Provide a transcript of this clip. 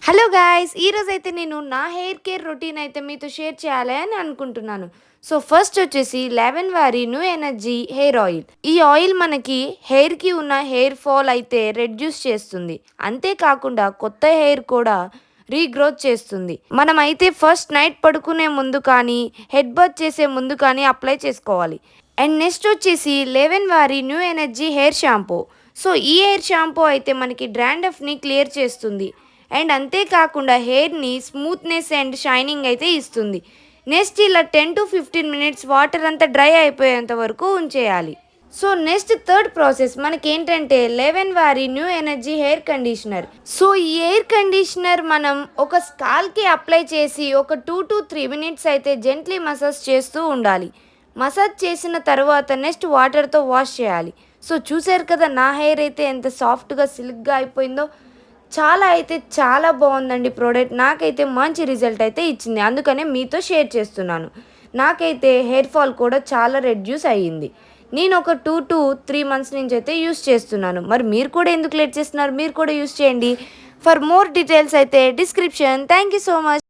Hello guys! ఈరోజైతే నేను నా హెయిర్ కేర్ రొటీన్ అయితే మీతో షేర్ చేయాలి అని అనుకుంటున్నాను. సో, ఫస్ట్ వచ్చేసి 'లెవెన్' వారి న్యూ ఎనర్జీ హెయిర్ ఆయిల్. ఈ ఆయిల్ మనకి హెయిర్‌కి ఉన్న హెయిర్ ఫాల్ అయితే రెడ్యూస్ చేస్తుంది. అంతేకాకుండా కొత్త హెయిర్ కూడా రీగ్రోత్ చేస్తుంది. మనమైతే ఫస్ట్ నైట్ పడుకునే ముందు కానీ, హెడ్ బాత్ చేసే ముందు కానీ అప్లై చేసుకోవాలి. అండ్ నెక్స్ట్ వచ్చేసి 'లెవెన్' వారి new energy hair shampoo. So, ఈ హెయిర్ షాంపూ అయితే మనకి డాండ్రఫ్‌ని క్లియర్ చేస్తుంది. అండ్ అంతేకాకుండా హెయిర్‌ని స్మూత్‌నెస్ అండ్ షైనింగ్ అయితే ఇస్తుంది. నెక్స్ట్ ఇలా 10-15 మినిట్స్ వాటర్ అంతా డ్రై అయిపోయేంత వరకు ఉంచేయాలి. సో, నెక్స్ట్ థర్డ్ ప్రాసెస్ మనకేంటంటే 'లెవెన్' వారి new energy hair conditioner. So, ఈ హెయిర్ కండిషనర్ మనం ఒక స్కాల్‌కి అప్లై చేసి ఒక 2-3 మినిట్స్ అయితే జెంట్లీ మసాజ్ చేస్తూ ఉండాలి. మసాజ్ చేసిన తర్వాత నెక్స్ట్ వాటర్‌తో వాష్ చేయాలి. సో, చూసారు కదా నా హెయిర్ అయితే ఎంత సాఫ్ట్‌గా, సిల్క్‌గా అయిపోయిందో. చాలా బాగుందండి ప్రోడక్ట్. నాకైతే మంచి రిజల్ట్ అయితే ఇచ్చింది. అందుకనే మీతో షేర్ చేస్తున్నాను. నాకైతే హెయిర్ ఫాల్ కూడా చాలా రెడ్యూస్ అయ్యింది. నేను ఒక 2-3 మంత్స్ నుంచి అయితే యూస్ చేస్తున్నాను. మరి మీరు కూడా ఎందుకు లేట్ చేస్తున్నారు? మీరు కూడా యూస్ చేయండి. ఫర్ మోర్ డీటెయిల్స్ అయితే description. Thank you so much.